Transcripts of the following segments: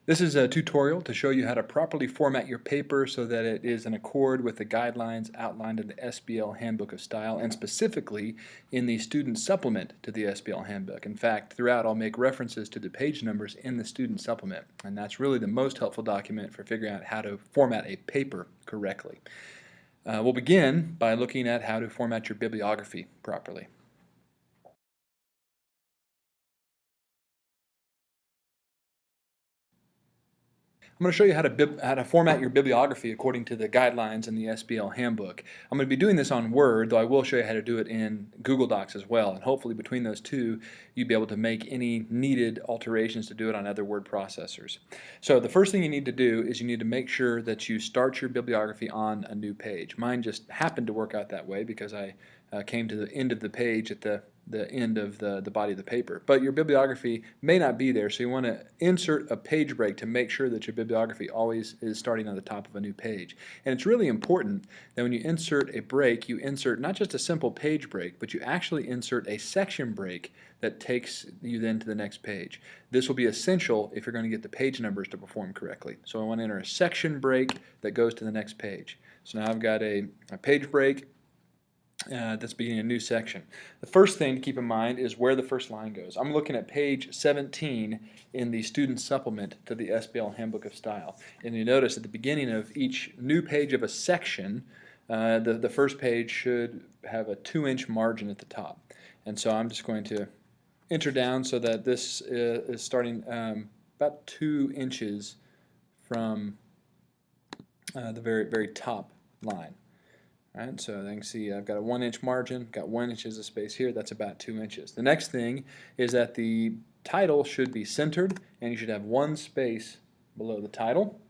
This is a tutorial to show you how to properly format your paper so that it is in accord with the guidelines outlined in the SBL Handbook of Style, and specifically in the student supplement to the SBL Handbook. In fact, throughout I'll make references to the page numbers in the student supplement, and that's really the most helpful document for figuring out how to format a paper correctly. We'll begin by looking at how to format your bibliography properly. I'm going to show you how to format your bibliography according to the guidelines in the SBL Handbook. I'm going to be doing this on Word, though I will show you how to do it in Google Docs as well, and hopefully between those two you'll be able to make any needed alterations to do it on other word processors. So the first thing you need to do is you need to make sure that you start your bibliography on a new page. Mine just happened to work out that way because I came to the end of the page at the end of the body of the paper. But your bibliography may not be there, so you want to insert a page break to make sure that your bibliography always is starting on the top of a new page. And it's really important that when you insert a break, you insert not just a simple page break, but you actually insert a section break that takes you then to the next page. This will be essential if you're going to get the page numbers to perform correctly. So I want to enter a section break that goes to the next page. So now I've got a page break that's beginning a new section. The first thing to keep in mind is where the first line goes. I'm looking at page 17 in the student supplement to the SBL Handbook of Style. And you notice at the beginning of each new page of a section, the first page should have a 2-inch margin at the top. And so I'm just going to enter down so that this is starting about 2 inches from the very top line. Right, so you can see I've got a 1-inch margin, got 1 inch of space here, that's about 2 inches. The next thing is that the title should be centered, and you should have 1 space below the title.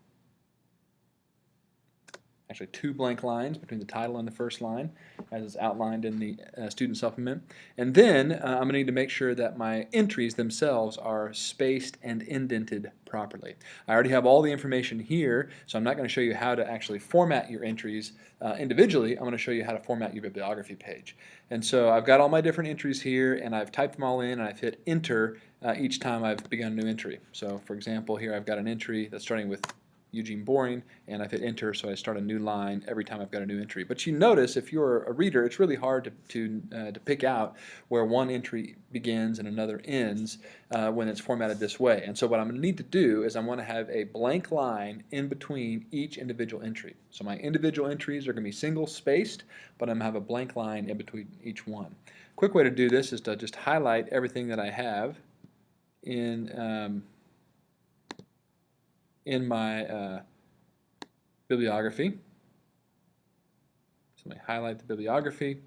Actually 2 blank lines between the title and the first line, as is outlined in the student supplement. And then I'm going to need to make sure that my entries themselves are spaced and indented properly. I already have all the information here, so I'm not going to show you how to actually format your entries individually. I'm going to show you how to format your bibliography page. And so I've got all my different entries here, and I've typed them all in, and I've hit enter each time I've begun a new entry. So for example, here I've got an entry that's starting with Eugene Boring, and I've hit enter, so I start a new line every time I've got a new entry. But you notice, if you're a reader, it's really hard to pick out where one entry begins and another ends when it's formatted this way. And so what I'm going to need to do is I want to have a blank line in between each individual entry. So my individual entries are going to be single spaced, but I'm going to have a blank line in between each one. Quick way to do this is to just highlight everything that I have in my bibliography. So let me highlight the bibliography,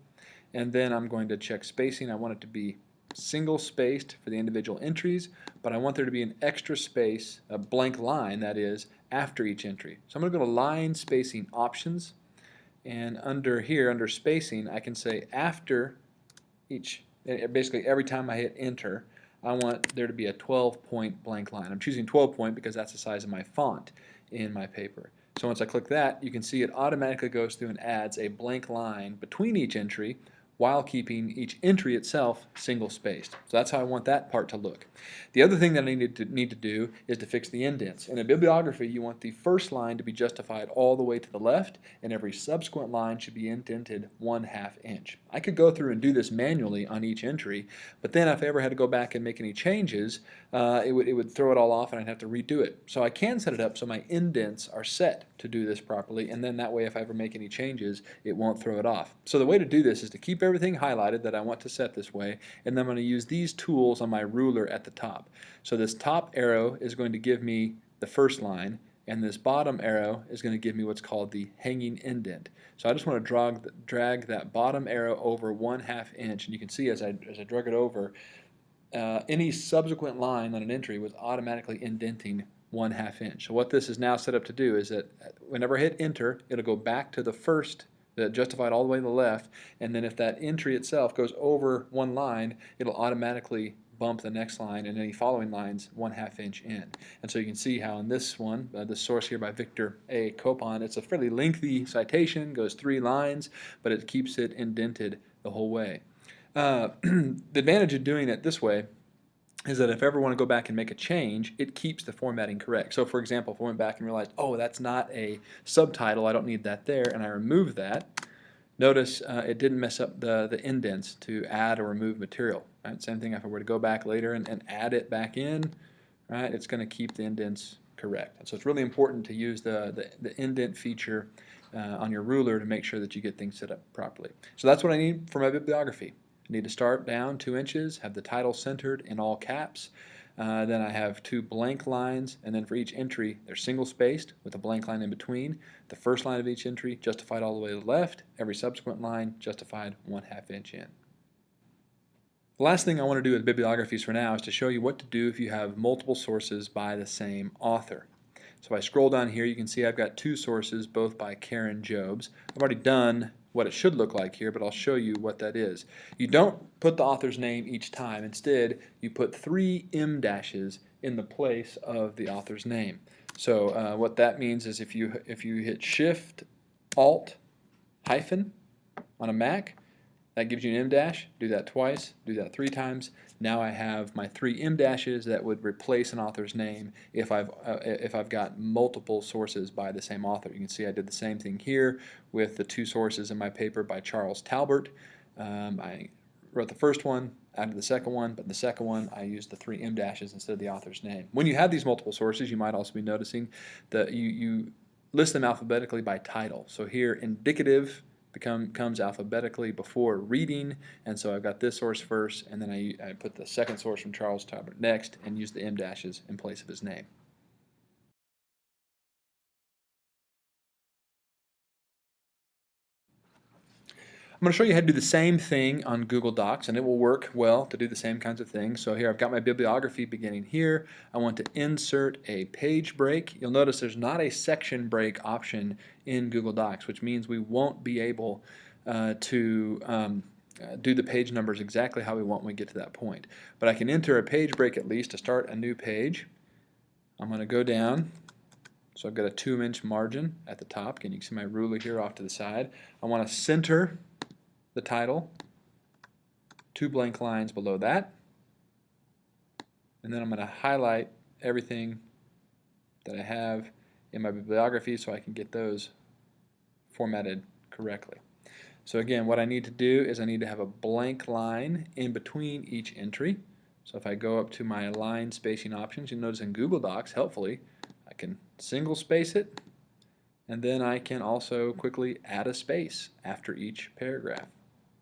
and then I'm going to check spacing. I want it to be single spaced for the individual entries, but I want there to be an extra space, a blank line that is, after each entry. So I'm going to go to line spacing options, and under here, under spacing, I can say after each, basically every time I hit enter, I want there to be a 12-point blank line. I'm choosing 12-point because that's the size of my font in my paper. So once I click that, you can see it automatically goes through and adds a blank line between each entry while keeping each entry itself single spaced. So that's how I want that part to look. The other thing that I need to do is to fix the indents. In a bibliography, you want the first line to be justified all the way to the left, and every subsequent line should be indented 1/2 inch. I could go through and do this manually on each entry, but then if I ever had to go back and make any changes, it would throw it all off and I'd have to redo it. So I can set it up so my indents are set to do this properly, and then that way if I ever make any changes, it won't throw it off. So the way to do this is to keep everything highlighted that I want to set this way, and then I'm going to use these tools on my ruler at the top. So this top arrow is going to give me the first line, and this bottom arrow is going to give me what's called the hanging indent. So I just want to drag that bottom arrow over 1/2 inch, and you can see as I drag it over, any subsequent line on an entry was automatically indenting 1/2 inch. So what this is now set up to do is that whenever I hit enter, it'll go back to the first, justified all the way to the left, and then if that entry itself goes over one line, it'll automatically bump the next line and any following lines 1/2 inch in. And so you can see how in this one, this source here by Victor A. Copon, it's a fairly lengthy citation, goes 3 lines, but it keeps it indented the whole way. The advantage of doing it this way is that if I ever want to go back and make a change, it keeps the formatting correct. So for example, if I went back and realized, oh, that's not a subtitle, I don't need that there, and I remove that, notice it didn't mess up the indents to add or remove material. Right? Same thing if I were to go back later and add it back in, right? It's going to keep the indents correct. And so it's really important to use the indent feature on your ruler to make sure that you get things set up properly. So that's what I need for my bibliography. I need to start down 2 inches, have the title centered in all caps. Then I have 2 blank lines, and then for each entry they're single spaced with a blank line in between. The first line of each entry justified all the way to the left, every subsequent line justified 1/2 inch in. The last thing I want to do with bibliographies for now is to show you what to do if you have multiple sources by the same author. So if I scroll down here, you can see I've got 2 sources, both by Karen Jobes. I've already done what it should look like here, but I'll show you what that is. You don't put the author's name each time. Instead, you put 3 em dashes in the place of the author's name. So what that means is if you hit Shift, Alt, hyphen on a Mac, that gives you an em dash. Do that twice, do that 3 times. Now I have my 3 em dashes that would replace an author's name if I've got multiple sources by the same author. You can see I did the same thing here with the 2 sources in my paper by Charles Talbert. I wrote the first one, added the second one, but in the second one I used the 3 em dashes instead of the author's name. When you have these multiple sources, you might also be noticing that you list them alphabetically by title. So here, indicative comes alphabetically before reading, and so I've got this source first, and then I put the second source from Charles Talbot next and use the em dashes in place of his name. I'm going to show you how to do the same thing on Google Docs, and it will work well to do the same kinds of things. So here I've got my bibliography beginning here. I want to insert a page break. You'll notice there's not a section break option in Google Docs, which means we won't be able to do the page numbers exactly how we want when we get to that point. But I can enter a page break at least to start a new page. I'm going to go down. So I've got a 2-inch margin at the top. And you can see my ruler here off to the side. I want to center the title, 2 blank lines below that, and then I'm going to highlight everything that I have in my bibliography so I can get those formatted correctly. So again, what I need to do is I need to have a blank line in between each entry. So if I go up to my line spacing options, you'll notice in Google Docs, helpfully, I can single space it, and then I can also quickly add a space after each paragraph.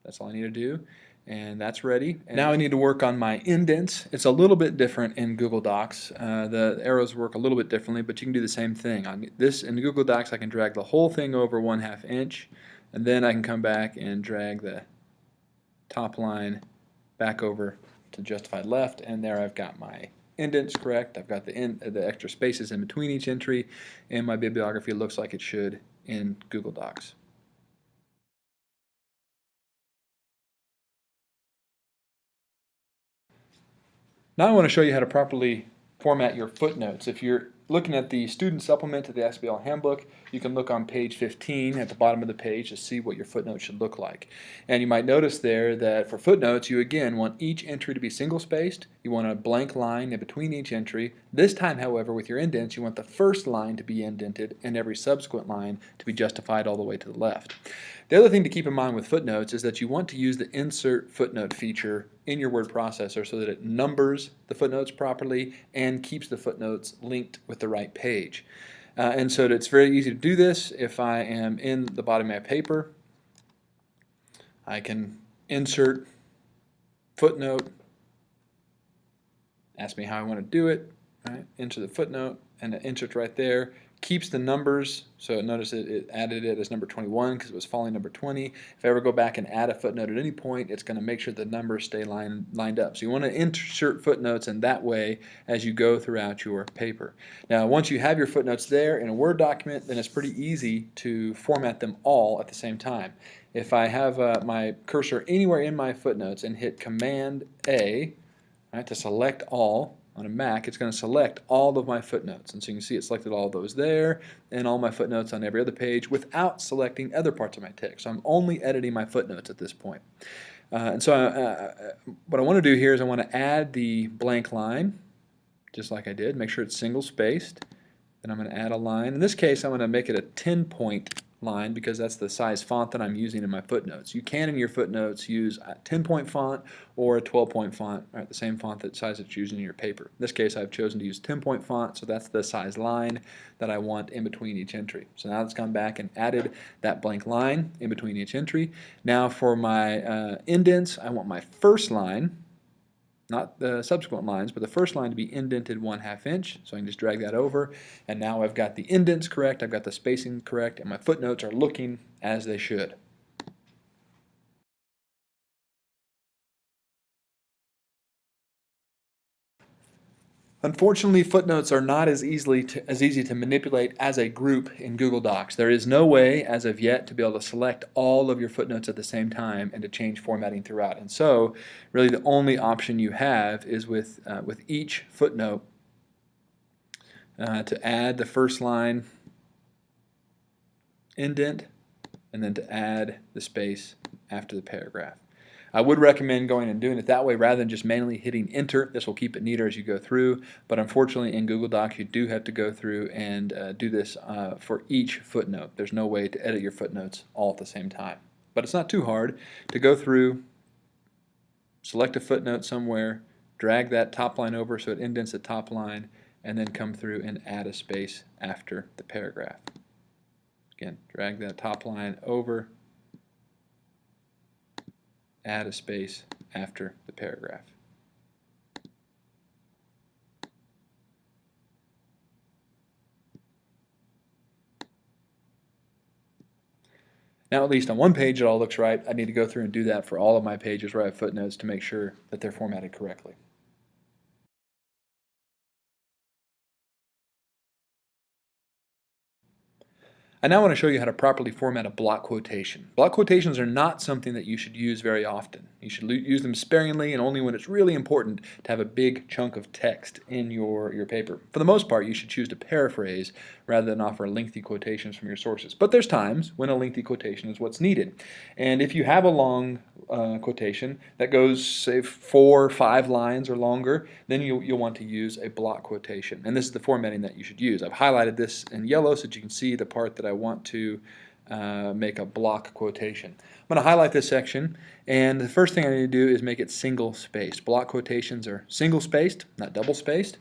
That's all I need to do, and that's ready. And now I need to work on my indents. It's a little bit different in Google Docs. The arrows work a little bit differently, but you can do the same thing. On this in Google Docs, I can drag the whole thing over 1/2 inch, and then I can come back and drag the top line back over to justified left, and there I've got my indents correct. I've got the extra spaces in between each entry, and my bibliography looks like it should in Google Docs. Now I want to show you how to properly format your footnotes. If you're looking at the student supplement to the SBL Handbook, you can look on page 15 at the bottom of the page to see what your footnotes should look like. And you might notice there that for footnotes, you again want each entry to be single spaced. You want a blank line in between each entry. This time, however, with your indents, you want the first line to be indented and every subsequent line to be justified all the way to the left. The other thing to keep in mind with footnotes is that you want to use the insert footnote feature in your word processor so that it numbers the footnotes properly and keeps the footnotes linked with the right page. And so it's very easy to do this. If I am in the bottom of my paper, I can insert footnote, ask me how I want to do it, right? Enter the footnote, and it inserts right there. Keeps the numbers, so notice it added it as number 21 because it was following number 20. If I ever go back and add a footnote at any point, it's going to make sure the numbers stay lined up. So you want to insert footnotes in that way as you go throughout your paper. Now once you have your footnotes there in a Word document, then it's pretty easy to format them all at the same time. If I have my cursor anywhere in my footnotes and hit Command A, right, to select all, on a Mac, it's going to select all of my footnotes. And so you can see it selected all of those there and all my footnotes on every other page without selecting other parts of my text. So I'm only editing my footnotes at this point. And so what I want to do here is I want to add the blank line, just like I did. Make sure it's single spaced. Then I'm going to add a line. In this case, I'm going to make it a 10-point line because that's the size font that I'm using in my footnotes. You can in your footnotes use a 10-point font or a 12-point font, right, the same font that size it's using in your paper. In this case, I've chosen to use 10-point font, so that's the size line that I want in between each entry. So now it's gone back and added that blank line in between each entry. Now for my indents, I want my first line, not the subsequent lines, but the first line to be indented 1/2 inch. So I can just drag that over, and now I've got the indents correct, I've got the spacing correct, and my footnotes are looking as they should. Unfortunately, footnotes are not as easy to manipulate as a group in Google Docs. There is no way, as of yet, to be able to select all of your footnotes at the same time and to change formatting throughout. And so, really, the only option you have is with each footnote to add the first line indent and then to add the space after the paragraph. I would recommend going and doing it that way rather than just manually hitting enter. This will keep it neater as you go through, but unfortunately in Google Docs you do have to go through and do this for each footnote. There's no way to edit your footnotes all at the same time. But it's not too hard to go through, select a footnote somewhere, drag that top line over so it indents the top line, and then come through and add a space after the paragraph. Again, drag that top line over, add a space after the paragraph. Now at least on one page it all looks right. I need to go through and do that for all of my pages where I have footnotes to make sure that they're formatted correctly. I now want to show you how to properly format a block quotation. Block quotations are not something that you should use very often. You should use them sparingly and only when it's really important to have a big chunk of text in your paper. For the most part, you should choose to paraphrase rather than offer lengthy quotations from your sources. But there's times when a lengthy quotation is what's needed. And if you have a long quotation that goes, say, 4 or 5 lines or longer, then you'll want to use a block quotation. And this is the formatting that you should use. I've highlighted this in yellow so that you can see the part that I want to make a block quotation. I'm going to highlight this section, and the first thing I need to do is make it single spaced. Block quotations are single spaced, not double spaced.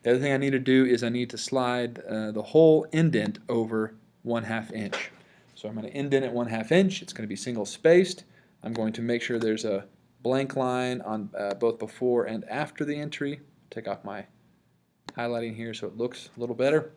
The other thing I need to do is I need to slide the whole indent over 1/2 inch. So I'm going to indent it 1/2 inch. It's going to be single spaced. I'm going to make sure there's a blank line on both before and after the entry. Take off my highlighting here so it looks a little better.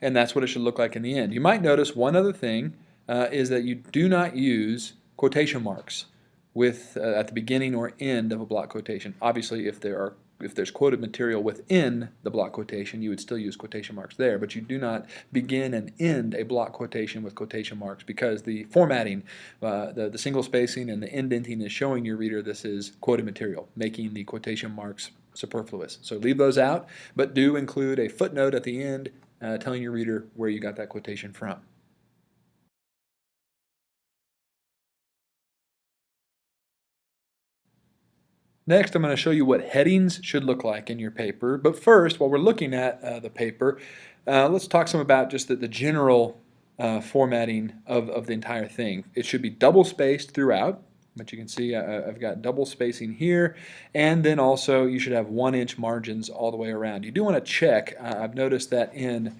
And that's what it should look like in the end. You might notice one other thing is that you do not use quotation marks with at the beginning or end of a block quotation. Obviously, if there's quoted material within the block quotation, you would still use quotation marks there, but you do not begin and end a block quotation with quotation marks because the formatting, the single spacing and the indenting is showing your reader this is quoted material, making the quotation marks superfluous. So leave those out, but do include a footnote at the end telling your reader where you got that quotation from. Next, I'm going to show you what headings should look like in your paper. But first, while we're looking at the paper, let's talk some about just the general formatting of the entire thing. It should be double spaced throughout, but you can see I've got double spacing here, and then also you should have 1-inch margins all the way around. You do want to check. I've noticed that in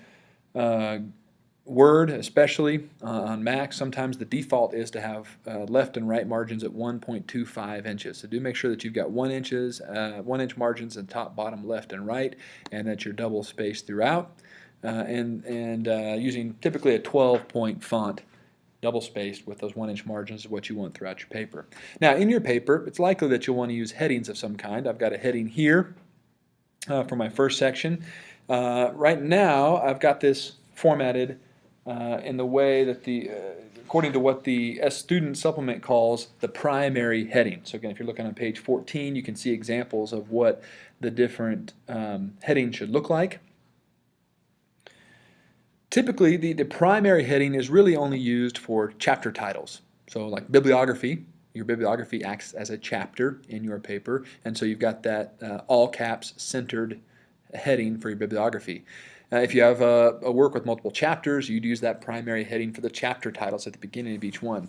Word, especially on Mac, sometimes the default is to have left and right margins at 1.25 inches. So do make sure that you've got 1-inch margins in top, bottom, left, and right, and that you're double spaced throughout. And using typically a 12-point font, double spaced with those 1-inch margins is what you want throughout your paper. Now, in your paper, it's likely that you'll want to use headings of some kind. I've got a heading here for my first section. Right now, I've got this formatted in the way that according to what the student supplement calls the primary heading. So again, if you're looking on page 14, you can see examples of what the different headings should look like. Typically, the primary heading is really only used for chapter titles. So like bibliography your bibliography acts as a chapter in your paper, and so you've got that all caps centered heading for your bibliography. If you have a work with multiple chapters, you'd use that primary heading for the chapter titles at the beginning of each one.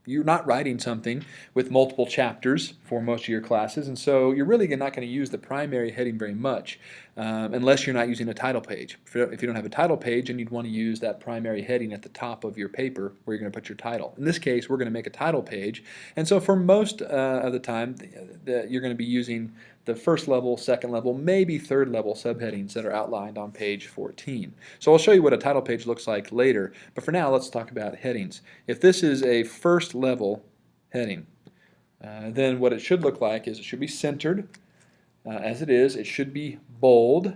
You're not writing something with multiple chapters for most of your classes, and so you're really not going to use the primary heading very much unless you're not using a title page. If you don't have a title page, then you'd want to use that primary heading at the top of your paper where you're going to put your title. In this case, we're going to make a title page, and so for most of the time, you're going to be using the first level, second level, maybe third level subheadings that are outlined on page 14. So I'll show you what a title page looks like later, but for now let's talk about headings. If this is a first level heading, then what it should look like is it should be centered as it is. It should be bold,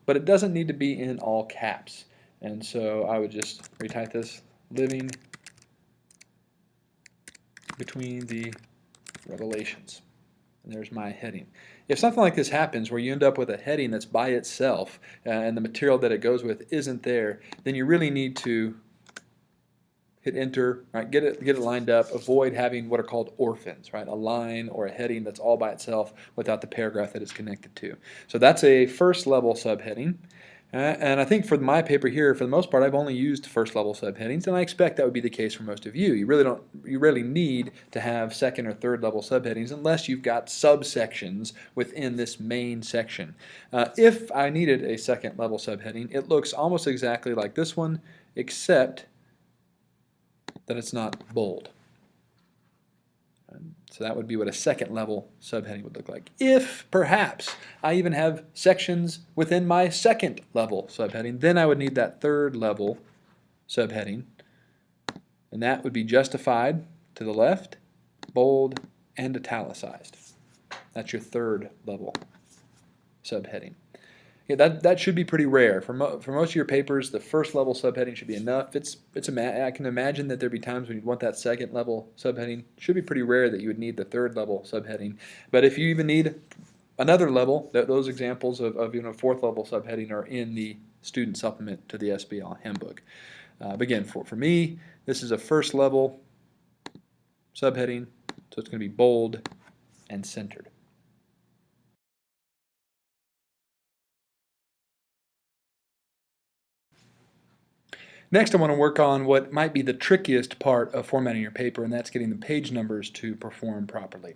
but it doesn't need to be in all caps. And so I would just retype this, living between the revelations. And there's my heading. If something like this happens where you end up with a heading that's by itself and the material that it goes with isn't there, then you really need to hit enter, right? Get it lined up. Avoid having what are called orphans, right? A line or a heading that's all by itself without the paragraph that it's connected to. So that's a first level subheading. And I think for my paper here, for the most part, I've only used first level subheadings, and I expect that would be the case for most of you. You really need to have second or third level subheadings unless you've got subsections within this main section. If I needed a second level subheading, it looks almost exactly like this one, except that it's not bold. So that would be what a second level subheading would look like. If perhaps I even have sections within my second level subheading, then I would need that third level subheading, and that would be justified to the left, bold, and italicized. That's your third level subheading. Yeah, that should be pretty rare. For most of your papers, the first level subheading should be enough. I can imagine that there'd be times when you'd want that second level subheading. It should be pretty rare that you would need the third level subheading. But if you even need another level, those examples of fourth level subheading are in the student supplement to the SBL Handbook. But again, for me, this is a first level subheading, so it's going to be bold and centered. Next, I want to work on what might be the trickiest part of formatting your paper, and that's getting the page numbers to perform properly.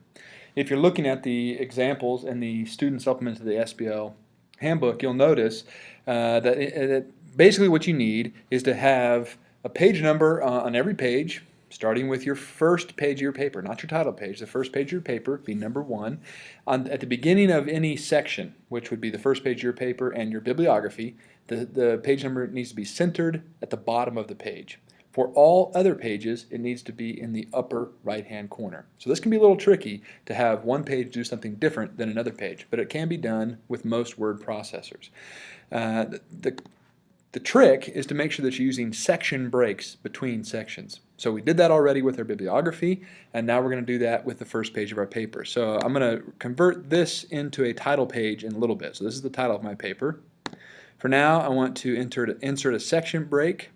If you're looking at the examples in the student supplement to the SBL Handbook, you'll notice that basically what you need is to have a page number on every page, starting with your first page of your paper, not your title page. The first page of your paper be number 1. At the beginning of any section, which would be the first page of your paper and your bibliography, the page number needs to be centered at the bottom of the page. For all other pages, it needs to be in the upper right-hand corner. So this can be a little tricky to have one page do something different than another page, but it can be done with most word processors. The trick is to make sure that you're using section breaks between sections. So we did that already with our bibliography, and now we're going to do that with the first page of our paper. So I'm going to convert this into a title page in a little bit. So this is the title of my paper. For now, I want to insert a section break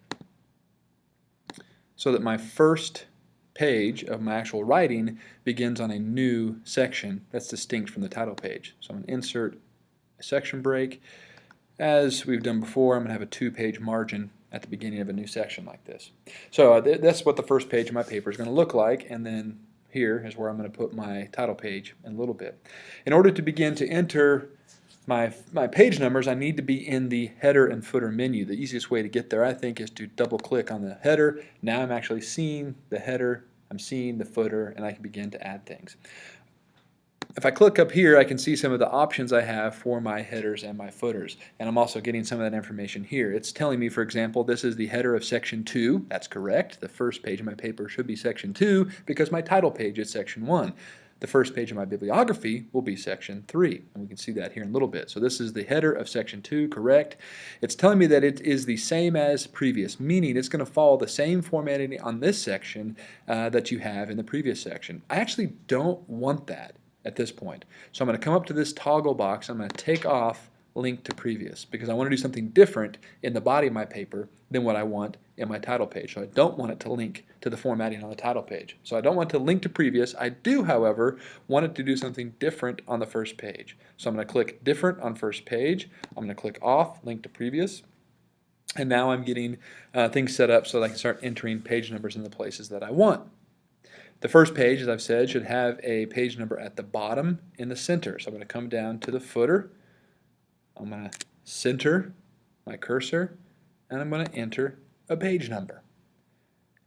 so that my first page of my actual writing begins on a new section that's distinct from the title page. So I'm going to insert a section break. As we've done before, I'm going to have a 2-page margin at the beginning of a new section like this. So that's what the first page of my paper is going to look like, and then here is where I'm going to put my title page in a little bit. In order to begin to enter my page numbers, I need to be in the header and footer menu. The easiest way to get there, I think, is to double-click on the header. Now I'm actually seeing the header, I'm seeing the footer, and I can begin to add things. If I click up here, I can see some of the options I have for my headers and my footers, and I'm also getting some of that information here. It's telling me, for example, this is the header of section 2. That's correct. The first page of my paper should be section 2 because my title page is section 1. The first page of my bibliography will be section 3, and we can see that here in a little bit. So this is the header of section 2, correct. It's telling me that it is the same as previous, meaning it's going to follow the same formatting on this section that you have in the previous section. I actually don't want that at this point. So I'm going to come up to this toggle box. I'm going to take off link to previous, because I want to do something different in the body of my paper than what I want in my title page. So I don't want it to link to the formatting on the title page. So I don't want it to link to previous. I do, however, want it to do something different on the first page. So I'm going to click different on first page. I'm going to click off, link to previous. And now I'm getting things set up so that I can start entering page numbers in the places that I want. The first page, as I've said, should have a page number at the bottom in the center. So I'm going to come down to the footer. I'm going to center my cursor, and I'm going to enter a page number.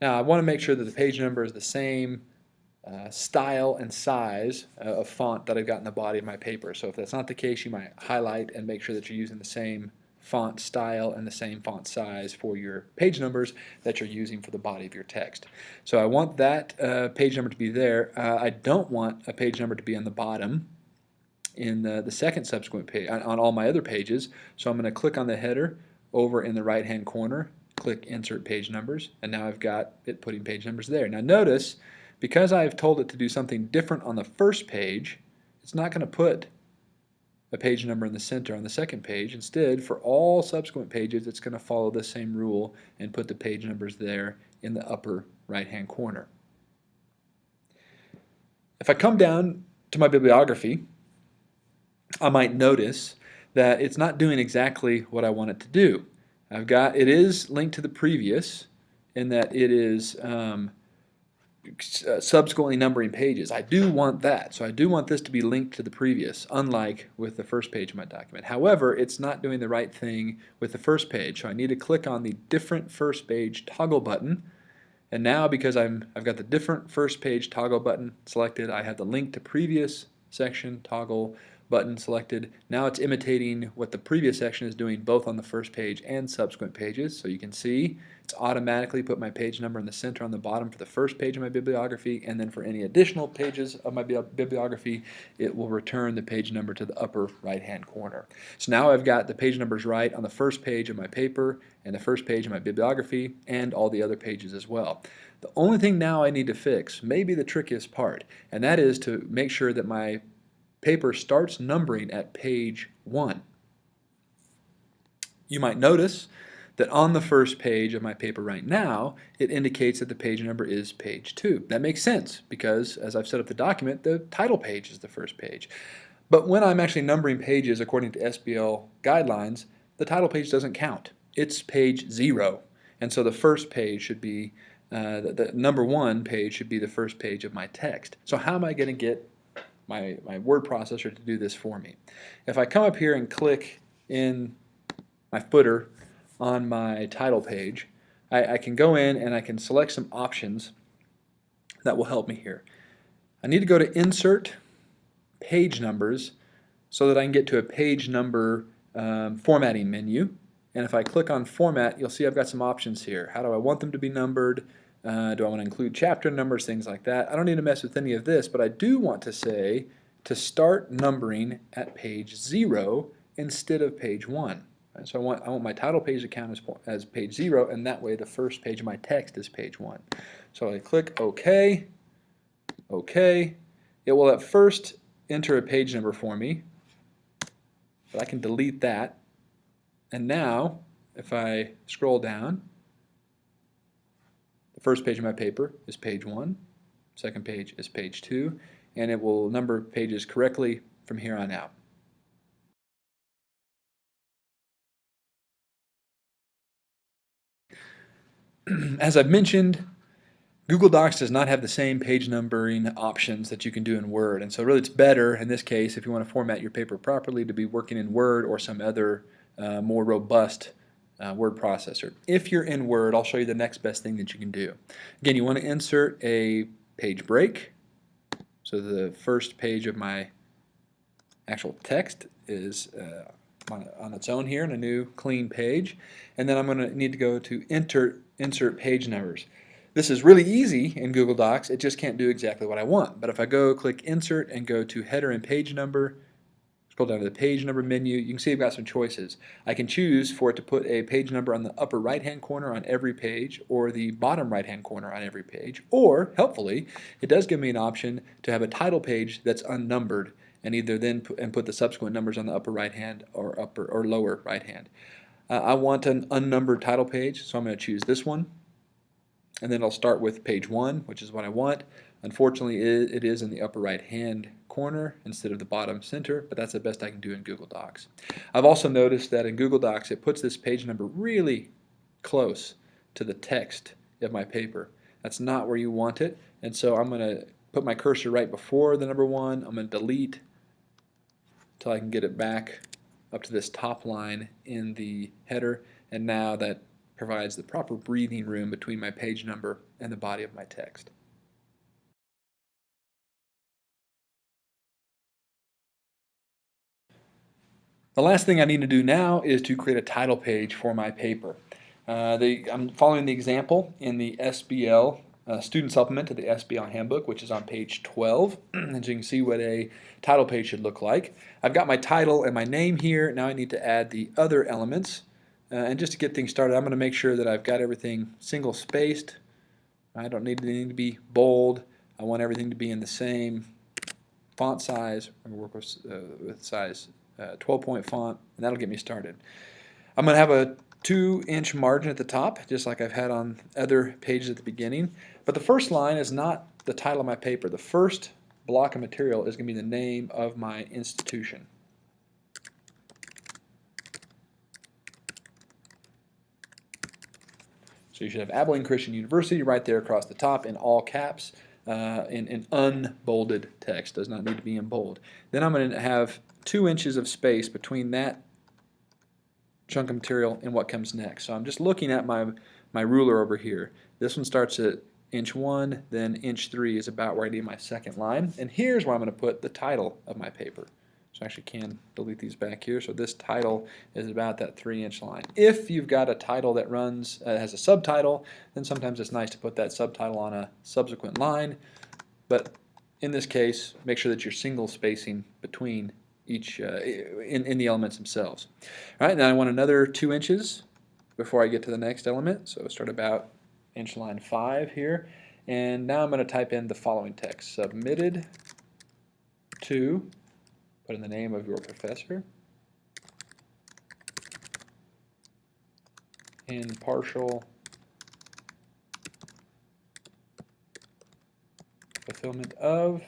Now I want to make sure that the page number is the same style and size of font that I've got in the body of my paper. So if that's not the case, you might highlight and make sure that you're using the same font style and the same font size for your page numbers that you're using for the body of your text. So I want that page number to be there. I don't want a page number to be on the bottom in the second subsequent page on all my other pages. So I'm going to click on the header over in the right hand corner, click insert page numbers, and now I've got it putting page numbers there. Now notice, because I've told it to do something different on the first page, it's not going to put a page number in the center on the second page. Instead, for all subsequent pages, it's going to follow the same rule and put the page numbers there in the upper right hand corner. If I come down to my bibliography, I might notice that it's not doing exactly what I want it to do. It is linked to the previous in that it is subsequently numbering pages. I do want that. So I do want this to be linked to the previous, unlike with the first page of my document. However, it's not doing the right thing with the first page. So I need to click on the different first page toggle button. And now, because I've got the different first page toggle button selected, I have the link to previous section toggle button selected. Now it's imitating what the previous section is doing both on the first page and subsequent pages. So you can see it's automatically put my page number in the center on the bottom for the first page of my bibliography, and then for any additional pages of my bibliography, it will return the page number to the upper right hand corner. So now I've got the page numbers right on the first page of my paper and the first page of my bibliography and all the other pages as well. The only thing now I need to fix, maybe the trickiest part, and that is to make sure that my paper starts numbering at page 1. You might notice that on the first page of my paper right now, it indicates that the page number is page 2. That makes sense because, as I've set up the document, the title page is the first page. But when I'm actually numbering pages according to SBL guidelines, the title page doesn't count. It's page 0. And so the first page should be, the number 1 page should be the first page of my text. So how am I going to get my word processor to do this for me? If I come up here and click in my footer on my title page, I can go in and I can select some options that will help me here. I need to go to Insert Page Numbers so that I can get to a page number formatting menu. And if I click on Format, you'll see I've got some options here. How do I want them to be numbered? Do I want to include chapter numbers, things like that? I don't need to mess with any of this, but I do want to say to start numbering at page 0 instead of page 1. Right? So I want my title page to count as page 0, and that way the first page of my text is page 1. So I click OK, OK. It will at first enter a page number for me, but I can delete that. And now, if I scroll down, the first page of my paper is page 1, second page is page 2, and it will number pages correctly from here on out. As I've mentioned, Google Docs does not have the same page numbering options that you can do in Word, and so really it's better in this case, if you want to format your paper properly, to be working in Word or some other more robust word processor. If you're in Word, I'll show you the next best thing that you can do. Again, you want to insert a page break. So the first page of my actual text is on its own here in a new clean page. And then I'm going to need to go to insert page numbers. This is really easy in Google Docs. It just can't do exactly what I want. But if I go click Insert and go to Header and Page Number, scroll down to the page number menu, you can see I've got some choices. I can choose for it to put a page number on the upper right hand corner on every page or the bottom right hand corner on every page, or helpfully it does give me an option to have a title page that's unnumbered and either then put the subsequent numbers on the upper right hand or upper or lower right hand. I want an unnumbered title page, so I'm going to choose this one, and then I'll start with page 1, which is what I want. Unfortunately, it is in the upper right hand corner instead of the bottom center, but that's the best I can do in Google Docs. I've also noticed that in Google Docs it puts this page number really close to the text of my paper. That's not where you want it, and so I'm going to put my cursor right before the number 1. I'm going to delete until I can get it back up to this top line in the header, and now that provides the proper breathing room between my page number and the body of my text. The last thing I need to do now is to create a title page for my paper. I'm following the example in the SBL student supplement to the SBL Handbook, which is on page 12, and so you can see what a title page should look like. I've got my title and my name here. Now I need to add the other elements, and just to get things started, I'm going to make sure that I've got everything single spaced. I don't need anything to be bold. I want everything to be in the same font size. I'm going to work with size 12-point font, and that'll get me started. I'm going to have a 2-inch margin at the top, just like I've had on other pages at the beginning. But the first line is not the title of my paper. The first block of material is going to be the name of my institution. So you should have Abilene Christian University right there across the top in all caps, in unbolded text. Does not need to be in bold. Then I'm going to have 2 inches of space between that chunk of material and what comes next. So I'm just looking at my ruler over here. This one starts at inch 1, then inch 3 is about where I need my second line. And here's where I'm going to put the title of my paper. So I actually can delete these back here. So this title is about that 3-inch line. If you've got a title that runs, has a subtitle, then sometimes it's nice to put that subtitle on a subsequent line. But in this case, make sure that you're single spacing between each in the elements themselves. All right, now I want another 2 inches before I get to the next element. So start about inch line 5 here. And now I'm going to type in the following text. Submitted to, put in the name of your professor, in partial fulfillment of,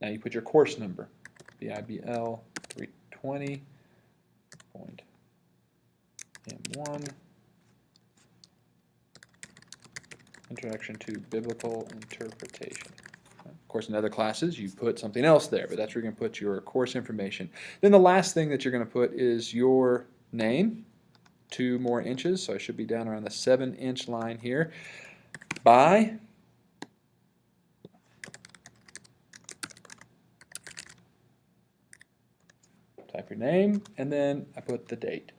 now you put your course number, BIBL 320.M1, Introduction to Biblical Interpretation. Of course, in other classes, you put something else there, but that's where you're going to put your course information. Then the last thing that you're going to put is your name, 2 more inches, so I should be down around the 7-inch line here, by type your name, and then I put the date.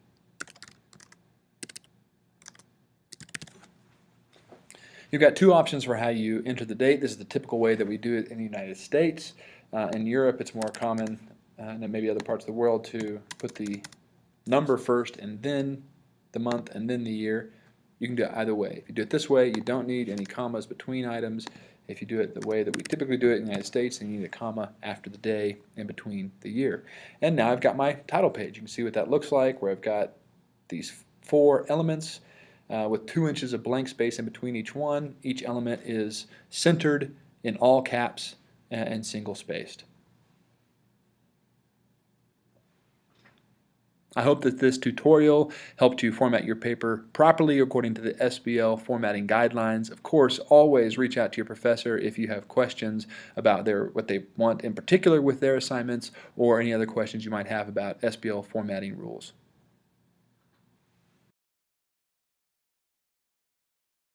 You've got 2 options for how you enter the date. This is the typical way that we do it in the United States. In Europe, it's more common, and maybe other parts of the world, to put the number first and then the month and then the year. You can do it either way. If you do it this way, you don't need any commas between items. If you do it the way that we typically do it in the United States, then you need a comma after the day in between the year. And now I've got my title page. You can see what that looks like, where I've got these 4 elements with 2 inches of blank space in between each one. Each element is centered in all caps and single spaced. I hope that this tutorial helped you format your paper properly according to the SBL formatting guidelines. Of course, always reach out to your professor if you have questions about what they want in particular with their assignments, or any other questions you might have about SBL formatting rules.